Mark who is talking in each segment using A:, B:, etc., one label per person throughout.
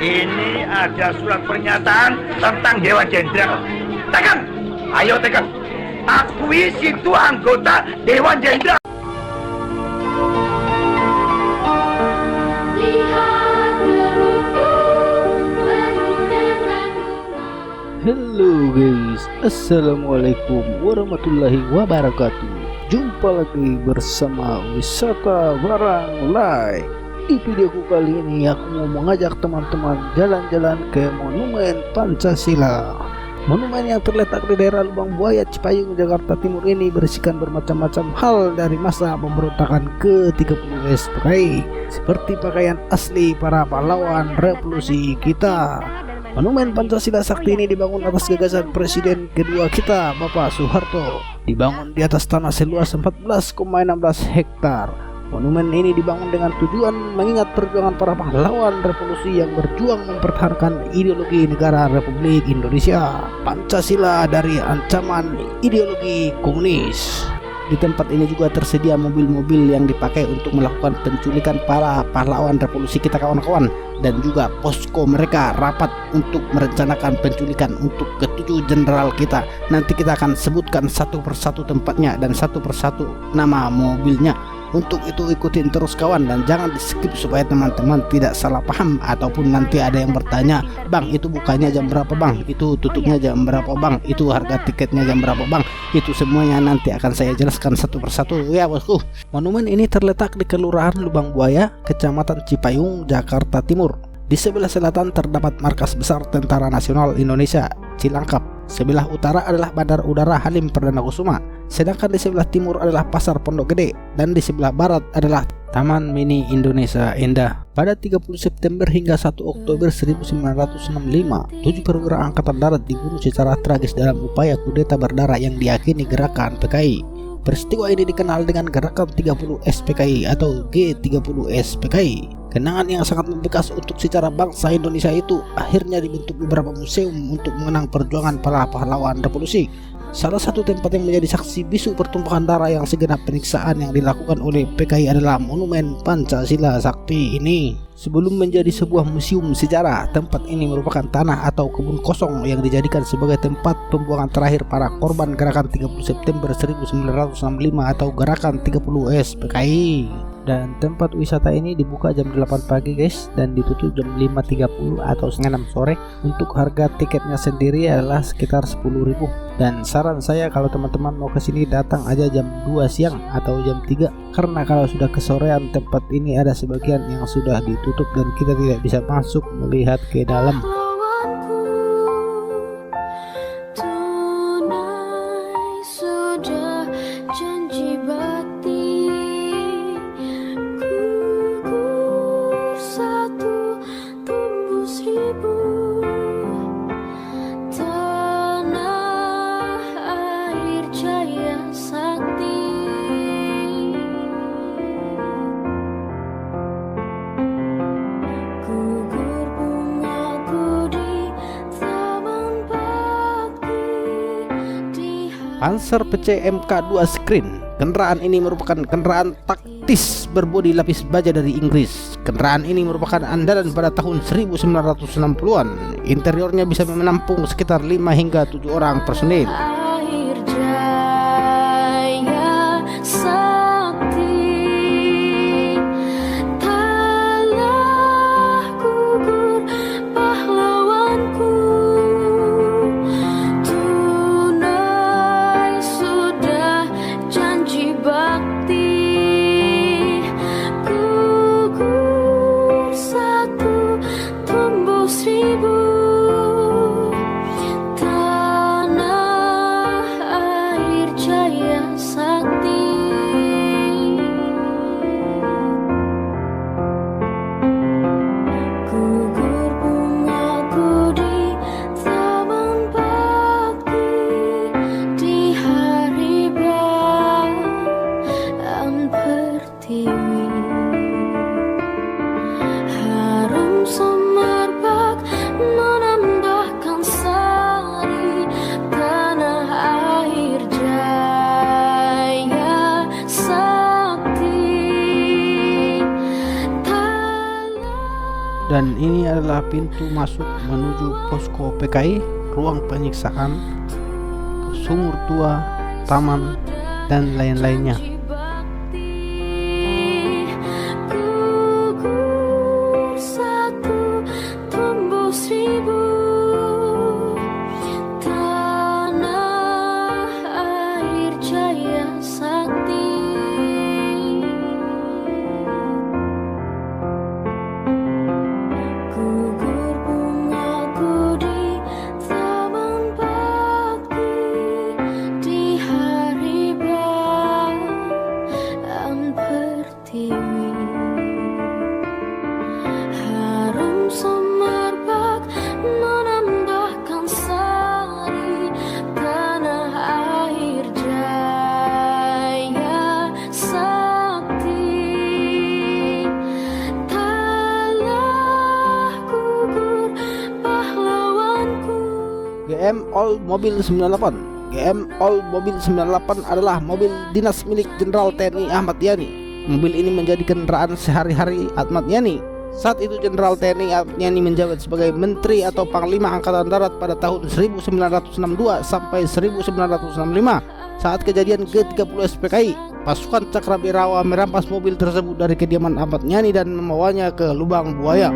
A: Ini ada surat pernyataan tentang Dewan Jenderal. Tekan! Ayo tekan! Akui situ anggota Dewan Jenderal.
B: Halo guys, assalamualaikum warahmatullahi wabarakatuh. Jumpa lagi bersama Wisata Barang Live. Di videoku kali ini aku mau mengajak teman-teman jalan-jalan ke Monumen Pancasila. Monumen yang terletak di daerah Lubang Buaya, Cipayung, Jakarta Timur ini berisikan bermacam-macam hal dari masa pemberontakan ke-30 SPKI, seperti pakaian asli para pahlawan revolusi kita. Monumen Pancasila Sakti ini dibangun atas gagasan Presiden kedua kita, Bapak Soeharto. Dibangun di atas tanah seluas 14,16 hektar. Monumen ini dibangun dengan tujuan mengingat perjuangan para pahlawan revolusi yang berjuang mempertahankan ideologi negara Republik Indonesia Pancasila dari ancaman ideologi komunis. Di tempat ini juga tersedia mobil-mobil yang dipakai untuk melakukan penculikan para pahlawan revolusi kita kawan-kawan, dan juga posko mereka rapat untuk merencanakan penculikan untuk ketujuh jenderal kita. Nanti kita akan sebutkan satu persatu tempatnya dan satu persatu nama mobilnya. Untuk itu ikutin terus kawan, dan jangan di skip supaya teman-teman tidak salah paham ataupun nanti ada yang bertanya, "Bang, itu bukanya jam berapa bang? Itu tutupnya jam berapa bang? Itu harga tiketnya jam berapa bang?" Itu semuanya nanti akan saya jelaskan satu persatu ya bosku. Monumen ini terletak di Kelurahan Lubang Buaya, Kecamatan Cipayung, Jakarta Timur. Di sebelah selatan terdapat markas besar Tentara Nasional Indonesia Cilangkap. Sebelah utara adalah Bandar Udara Halim Perdana Kusuma, sedangkan di sebelah timur adalah Pasar Pondok Gede, dan di sebelah barat adalah Taman Mini Indonesia Indah. Pada 30 September hingga 1 Oktober 1965, 7 perwira angkatan darat dibunuh secara tragis dalam upaya kudeta berdarah yang diyakini gerakan PKI. Peristiwa ini dikenal dengan Gerakan 30 SPKI atau G30 SPKI. Kenangan yang sangat membekas untuk sejarah bangsa Indonesia itu akhirnya dibentuk beberapa museum untuk mengenang perjuangan para pahlawan revolusi. Salah satu tempat yang menjadi saksi bisu pertumpahan darah yang segenap penyiksaan yang dilakukan oleh PKI adalah Monumen Pancasila Sakti ini. Sebelum menjadi sebuah museum sejarah, tempat ini merupakan tanah atau kebun kosong yang dijadikan sebagai tempat pembuangan terakhir para korban Gerakan 30 September 1965 atau Gerakan 30 SPKI. Dan tempat wisata ini dibuka jam 8 pagi guys, dan ditutup jam 5.30 atau setengah 6 sore. Untuk harga tiketnya sendiri adalah sekitar 10.000. Dan saran saya kalau teman-teman mau kesini datang aja jam 2 siang atau jam 3, karena kalau sudah kesorean tempat ini ada sebagian yang sudah ditutup dan kita tidak bisa masuk melihat ke dalam. Panzer PC Mk2 Screen. Kendaraan ini merupakan kendaraan taktis berbodi lapis baja dari Inggris. Kendaraan ini merupakan andalan pada tahun 1960-an. Interiornya bisa menampung sekitar 5 hingga 7 orang personil. Dan ini adalah pintu masuk menuju posko PKI, ruang penyiksaan, sumur tua, taman, dan lain-lainnya. GM All Mobil 98. GM All Mobil 98 adalah mobil dinas milik Jenderal TNI Ahmad Yani. Mobil ini menjadi kendaraan sehari-hari Ahmad Yani. Saat itu Jenderal TNI Ahmad Yani menjabat sebagai Menteri atau Panglima Angkatan Darat pada tahun 1962 sampai 1965. Saat kejadian G30 SPKI, pasukan Cakrabirawa merampas mobil tersebut dari kediaman Ahmad Yani dan membawanya ke Lubang Buaya.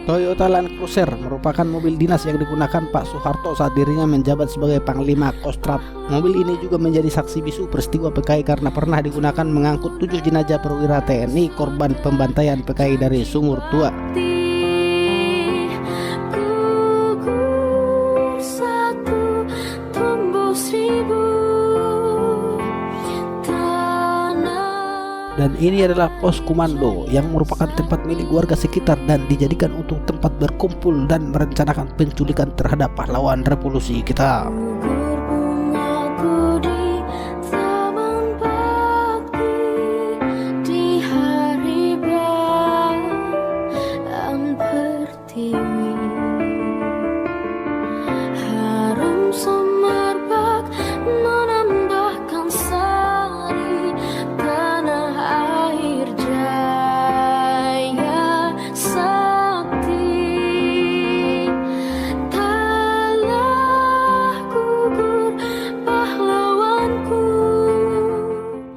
B: Toyota Land Cruiser merupakan mobil dinas yang digunakan Pak Soeharto saat dirinya menjabat sebagai Panglima Kostrad. Mobil ini juga menjadi saksi bisu peristiwa PKI karena pernah digunakan mengangkut 7 jenazah perwira TNI korban pembantaian PKI dari Sumur Tua. Dan ini adalah pos komando yang merupakan tempat milik warga sekitar dan dijadikan untuk tempat berkumpul dan merencanakan penculikan terhadap pahlawan revolusi kita.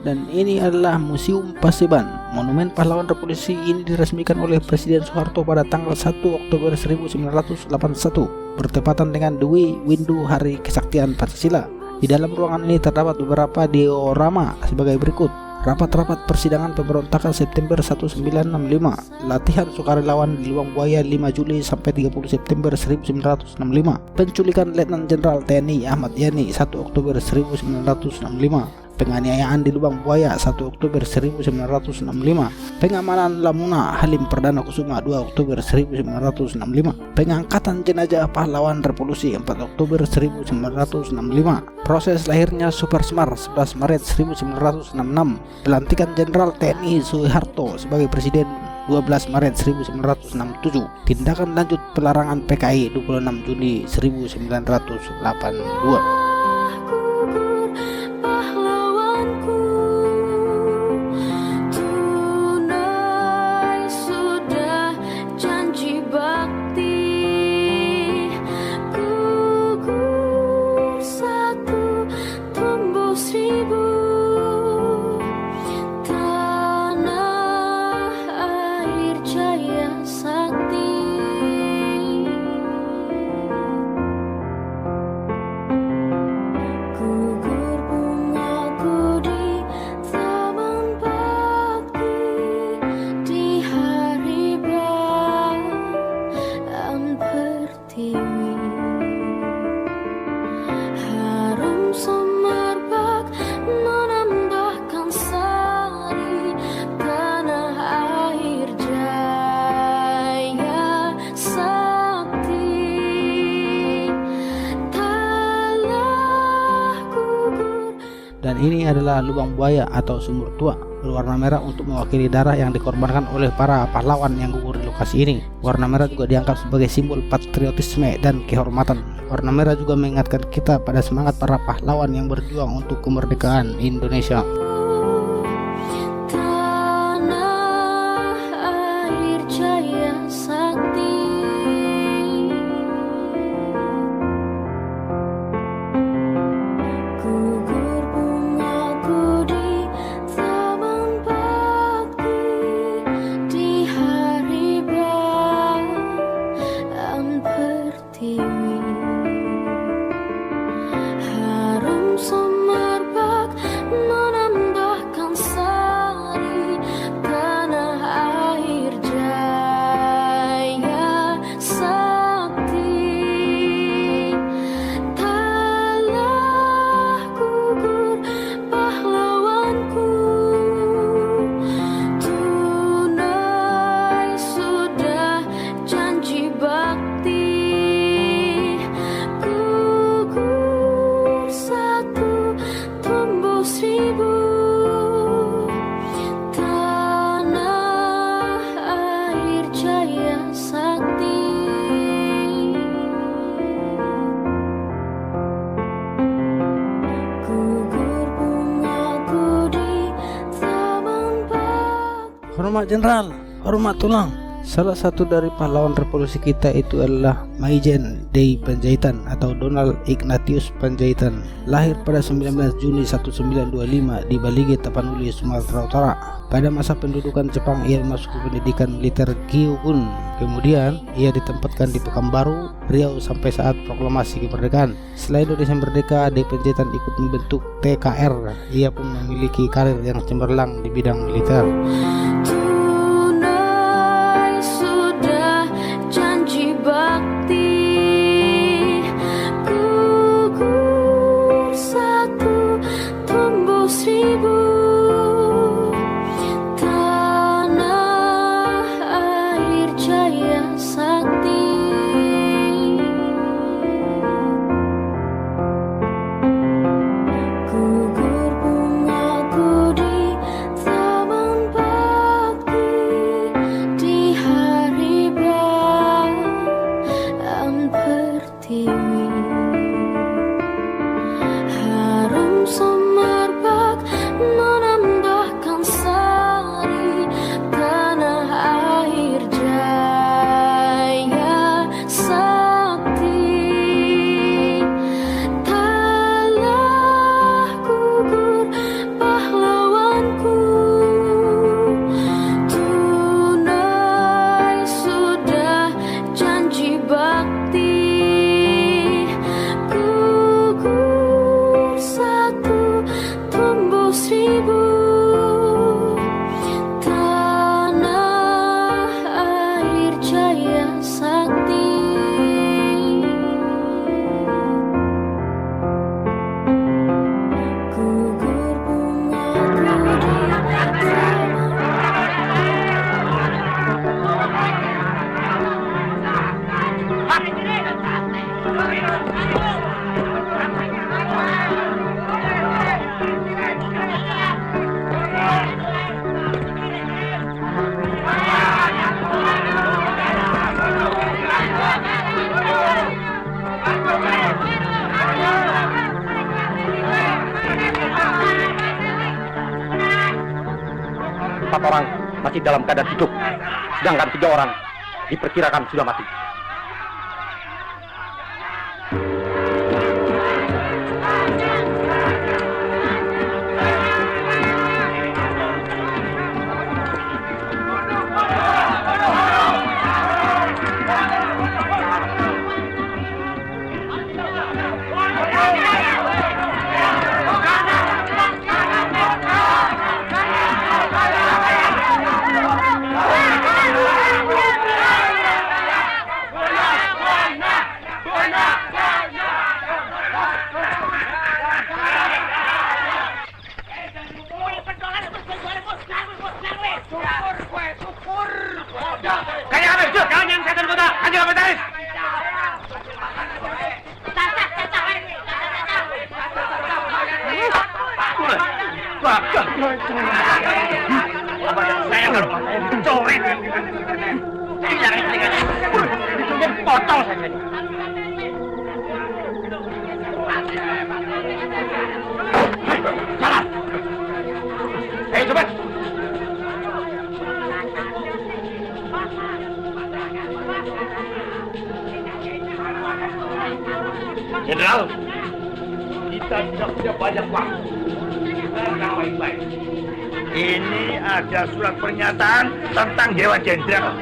B: Dan ini adalah Museum Paseban. Monumen pahlawan revolusi ini diresmikan oleh Presiden Soeharto pada tanggal 1 Oktober 1981 bertepatan dengan Dwi Windu Hari Kesaktian Pancasila. Di dalam ruangan ini terdapat beberapa diorama sebagai berikut: rapat-rapat persidangan pemberontakan September 1965, latihan sukarelawan di Lubang Buaya 5 Juli sampai 30 September 1965, penculikan Letnan Jenderal TNI Ahmad Yani 1 Oktober 1965, penganiayaan di Lubang Buaya 1 Oktober 1965, pengamanan Lamuna Halim Perdana Kusuma 2 Oktober 1965, pengangkatan jenazah pahlawan revolusi 4 Oktober 1965, proses lahirnya Super Semar 11 Maret 1966, pelantikan Jenderal TNI Soeharto sebagai Presiden 12 Maret 1967, tindakan lanjut pelarangan PKI 26 Juni 1982. dan ini adalah lubang buaya atau sumur tua berwarna merah untuk mewakili darah yang dikorbankan oleh para pahlawan yang gugur di lokasi ini. Warna merah juga dianggap sebagai simbol patriotisme dan kehormatan. Warna merah juga mengingatkan kita pada semangat para pahlawan yang berjuang untuk kemerdekaan Indonesia. Hormat Jenderal, hormat tulang. Salah satu dari pahlawan revolusi kita itu adalah Maijen Day Panjaitan atau Donald Ignatius Panjaitan. Lahir pada 19 Juni 1925 di Balige, Tapanuli, Sumatera Utara. Pada masa pendudukan Jepang ia masuk ke pendidikan militer Gyugun. Kemudian ia ditempatkan di Pekanbaru, Riau sampai saat proklamasi kemerdekaan. Setelah Indonesia merdeka, Day Panjaitan ikut membentuk TKR. Ia pun memiliki karir yang cemerlang di bidang militer.
C: Empat orang masih dalam keadaan hidup, sedangkan 3 orang diperkirakan sudah mati.
A: Bakal. Saya kalau mau coret. Jangan tinggal. Itu potong saja. Jalan. Ayo cepat. Jenderal, kita tidak punya banyak waktu. Dengar baik-baik. Ini ada surat pernyataan tentang Dewan Jenderal.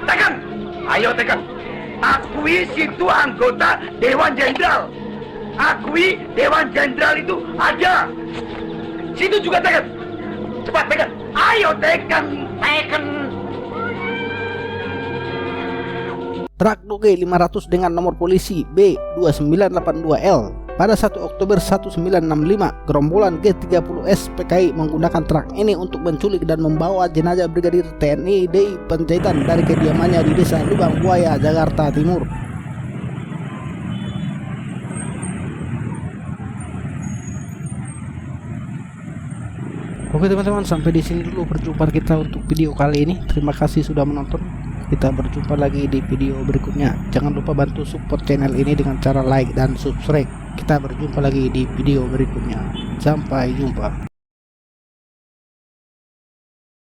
A: Tekan! Ayo tekan! Akui situ anggota Dewan Jenderal. Akui Dewan Jenderal itu ada. Situ juga tekan. Cepat tekan. Ayo tekan. Tekan.
B: Truk Doge 500 dengan nomor polisi B2982L pada 1 Oktober 1965, gerombolan G30S PKI menggunakan truk ini untuk menculik dan membawa jenazah Brigadir TNI DI Panjaitan dari kediamannya di Desa Lubang Buaya, Jakarta Timur. Oke teman-teman, sampai di sini dulu perjumpaan kita untuk video kali ini. Terima kasih sudah menonton. Kita berjumpa lagi di video berikutnya. Jangan lupa bantu support channel ini dengan cara like dan subscribe. Kita berjumpa lagi di video berikutnya. Sampai jumpa.